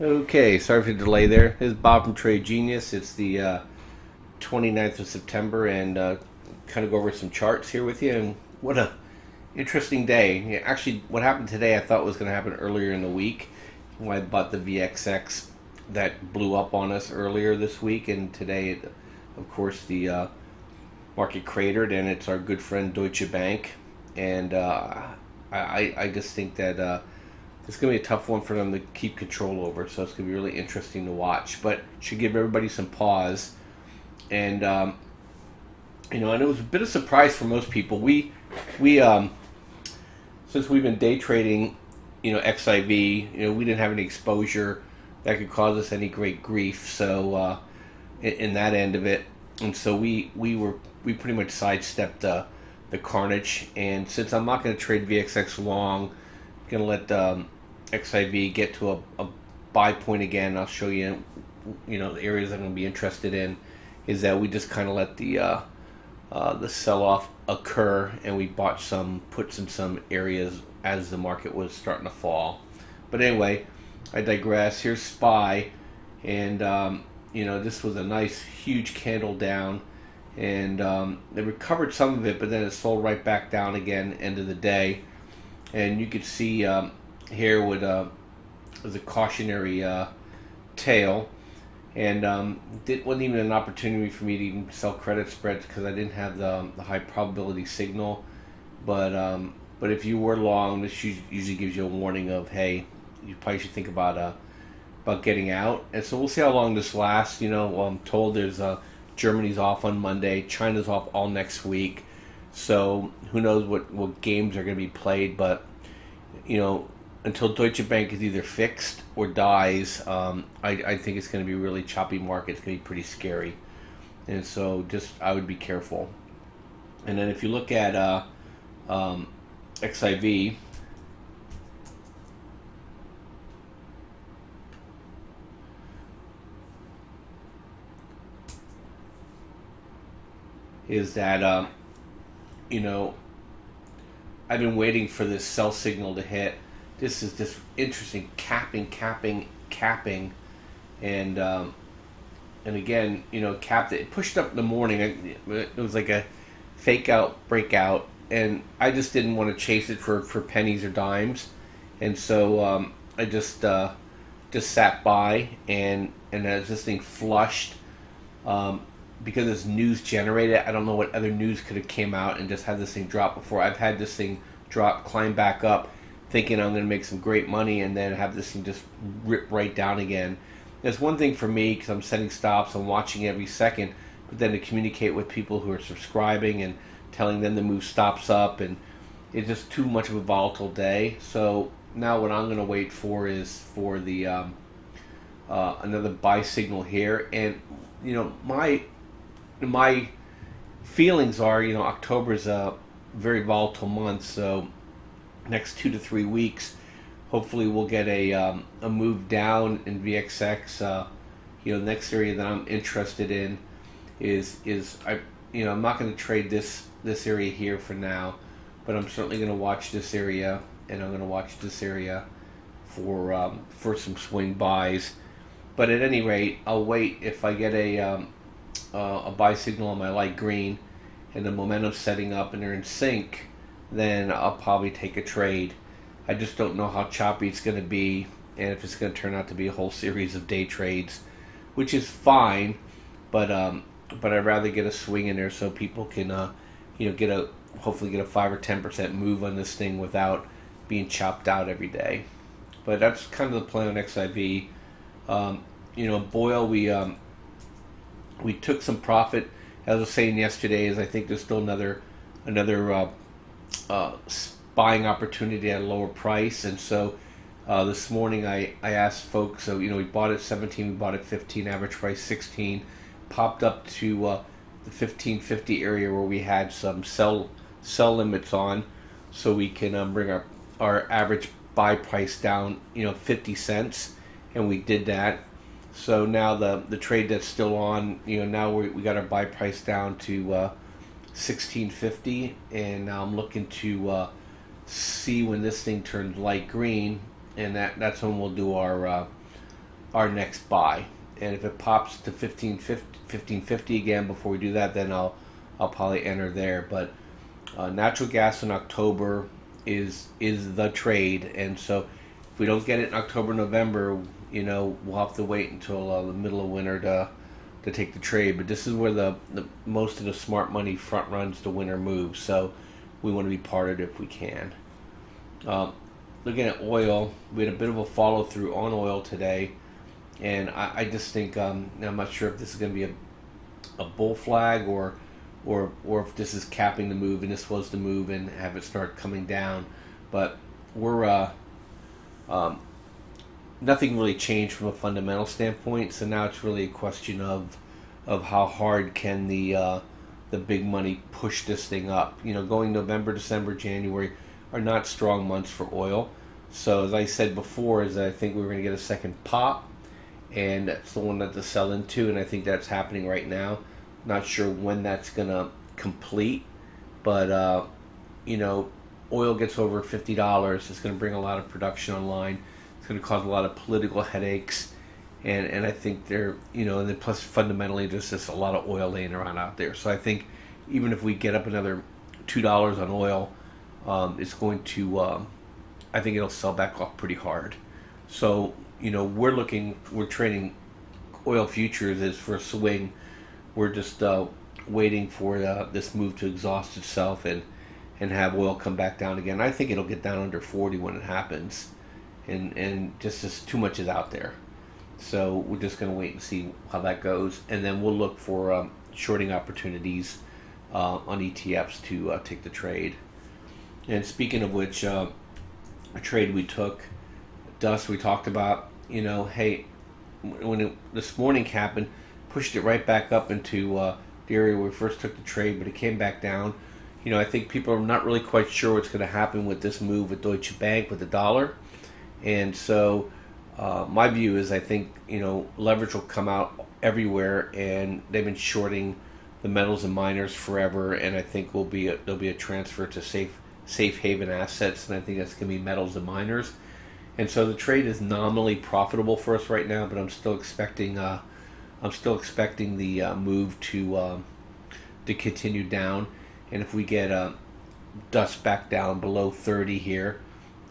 Okay, sorry for the delay there. This is Bob from Trade Genius. It's the 29th of September, and kind of go over some charts here with you. And what a interesting day. Yeah, actually, what happened today I thought was going to happen earlier in the week when I bought the VXX that blew up on us earlier this week. And today, of course, the market cratered, and it's our good friend Deutsche Bank. And I just think that it's going to be a tough one for them to keep control over. So it's going to be really interesting to watch. But should give everybody some pause. And and it was a bit of a surprise for most people. We since we've been day trading, XIV, we didn't have any exposure that could cause us any great grief. So in that end of it, and so we pretty much sidestepped the carnage. And since I'm not going to trade VXX long, I'm going to let XIV get to a buy point again. I'll show you, the areas I'm going to be interested in. Is that we just kind of let the sell off occur, and we bought some puts in some areas as the market was starting to fall. But anyway, I digress. Here's SPY, and this was a nice huge candle down, and they recovered some of it, but then it sold right back down again end of the day. And you could see here with was a cautionary tail. And it wasn't even an opportunity for me to even sell credit spreads because I didn't have the high probability signal. But if you were long, this usually gives you a warning of, hey, you probably should think about getting out. And so we'll see how long this lasts. I'm told there's Germany's off on Monday, China's off all next week. So who knows what games are going to be played. But until Deutsche Bank is either fixed or dies, I think it's going to be a really choppy market. It's going to be pretty scary. And so I would be careful. And then if you look at XIV, is that, I've been waiting for this sell signal to hit. This is just interesting, capping, and again, capped it. It pushed up in the morning. It was like a fake out breakout, and I just didn't want to chase it for pennies or dimes, and so I just sat by, and as this thing flushed, because it's news generated. I don't know what other news could have came out and just had this thing drop before. I've had this thing drop, climb back up, thinking I'm going to make some great money, and then have this thing just rip right down again. It's one thing for me because I'm setting stops, I'm watching every second, but then to communicate with people who are subscribing and telling them to move stops up, and it's just too much of a volatile day. So now what I'm going to wait for is for the another buy signal here, and my feelings are, October is a very volatile month, so next 2 to 3 weeks, hopefully we'll get a move down in VXX. Next area that I'm interested in is I'm not going to trade this area here for now, but I'm certainly going to watch this area, and I'm going to watch this area for some swing buys. But at any rate, I'll wait if I get a buy signal on my light green, and the momentum setting up, and they're in sync, then I'll probably take a trade. I just don't know how choppy it's going to be, and if it's going to turn out to be a whole series of day trades, which is fine, but I'd rather get a swing in there so people can hopefully get a 5 or 10% move on this thing without being chopped out every day. But that's kind of the plan on XIV. Boyle, we took some profit. As I was saying yesterday, I think there's still another buying opportunity at a lower price, and so this morning I asked folks. So we bought at 17, we bought at 15, average price 16, popped up to the 1550 area where we had some sell limits on, so we can bring our average buy price down 50 cents, and we did that. So now the trade that's still on, now we got our buy price down to 1650, and now I'm looking to see when this thing turns light green, and that's when we'll do our our next buy. And if it pops to 1550 again before we do that, then I'll probably enter there. But natural gas in October is the trade, and so if we don't get it in October, November, we'll have to wait until the middle of winter to take the trade. But this is where the most of the smart money front runs the winter moves, so we want to be part of it if we can. Looking at oil, we had a bit of a follow through on oil today, and I just think I'm not sure if this is going to be a bull flag or if this is capping the move and this was the move and have it start coming down. But we're nothing really changed from a fundamental standpoint, so now it's really a question of how hard can the big money push this thing up. Going November, December, January are not strong months for oil. So as I said before, is I think we're going to get a second pop, and that's the one that to sell into, and I think that's happening right now. Not sure when that's going to complete, but oil gets over $50, it's going to bring a lot of production online. It's going to cause a lot of political headaches, and I think and then plus fundamentally there's just a lot of oil laying around out there. So I think even if we get up another $2 on oil, it's going to, I think it'll sell back off pretty hard. So we're trading oil futures as for a swing. We're just waiting for this move to exhaust itself and have oil come back down again. I think it'll get down under 40 when it happens, and just too much is out there. So we're just going to wait and see how that goes, and then we'll look for shorting opportunities on ETFs to take the trade. And speaking of which, a trade we took, dust we talked about, hey, when this morning happened, pushed it right back up into the area where we first took the trade, but it came back down. I think people are not really quite sure what's going to happen with this move with Deutsche Bank with the dollar, and so my view is I think leverage will come out everywhere, and they've been shorting the metals and miners forever, and I think there'll be a transfer to safe haven assets, and I think that's going to be metals and miners, and so the trade is nominally profitable for us right now, but I'm still expecting the move to continue down, and if we get dust back down below 30 here,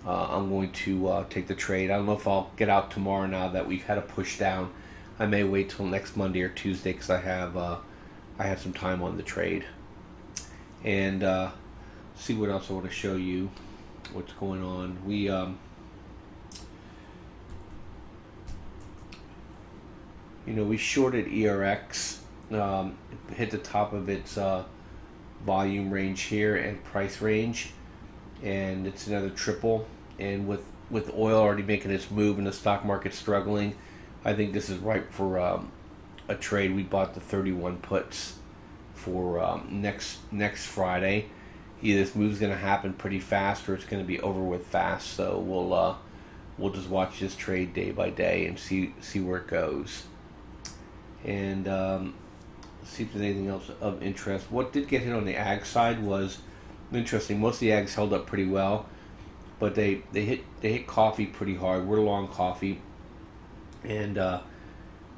I'm going to take the trade. I don't know if I'll get out tomorrow now that we've had a push down. I may wait till next Monday or Tuesday because I have some time on the trade. And see what else I want to show you. What's going on? We we shorted ERX. It hit the top of its volume range here and price range, and it's another triple. And with oil already making its move and the stock market struggling, I think this is ripe for a trade. We bought the 31 puts for next Friday. Either this move's going to happen pretty fast or it's going to be over with fast. So we'll just watch this trade day by day and see where it goes. And see if there's anything else of interest. What did get hit on the ag side was interesting. Most of the ags held up pretty well, but they hit coffee pretty hard. We're long coffee, and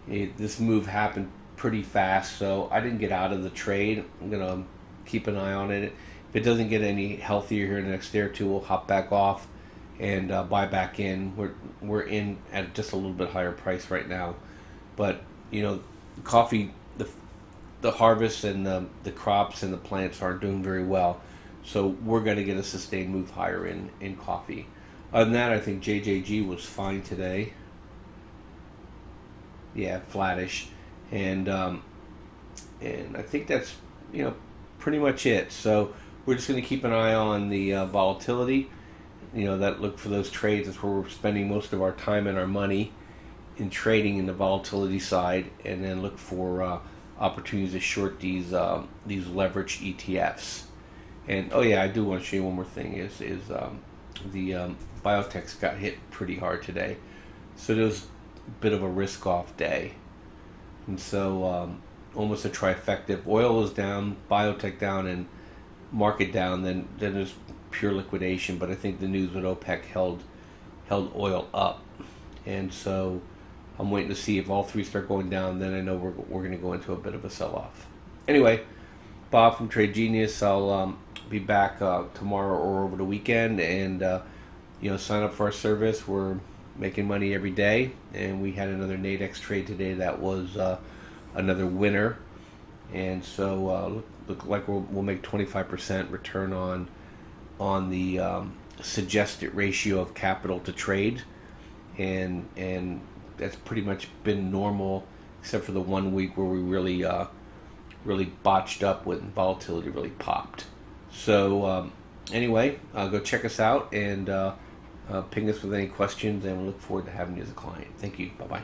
this move happened pretty fast. So I didn't get out of the trade. I'm gonna keep an eye on it. If it doesn't get any healthier here in the next day or two, we'll hop back off and buy back in. We're in at just a little bit higher price right now, but coffee, the harvest and the crops and the plants aren't doing very well, so we're going to get a sustained move higher in coffee. Other than that, I think JJG was fine today. Yeah, flattish, and I think that's pretty much it. So we're just going to keep an eye on the volatility. That look for those trades. That's where we're spending most of our time and our money in trading in the volatility side, and then look for opportunities to short these leverage ETFs. And I do want to show you one more thing. Is the biotechs got hit pretty hard today, so there was a bit of a risk off day, and so almost a trifecta. If oil was down, biotech down, and market down, then there's pure liquidation. But I think the news with OPEC held oil up, and so I'm waiting to see if all three start going down. Then I know we're going to go into a bit of a sell-off. Anyway, Bob from Trade Genius. I'll be back tomorrow or over the weekend, and sign up for our service. We're making money every day, and we had another Nadex trade today that was another winner, and so look like we'll make 25% return on the suggested ratio of capital to trade, and that's pretty much been normal, except for the 1 week where we really botched up when volatility really popped. So anyway, go check us out and ping us with any questions, and we look forward to having you as a client. Thank you. Bye-bye.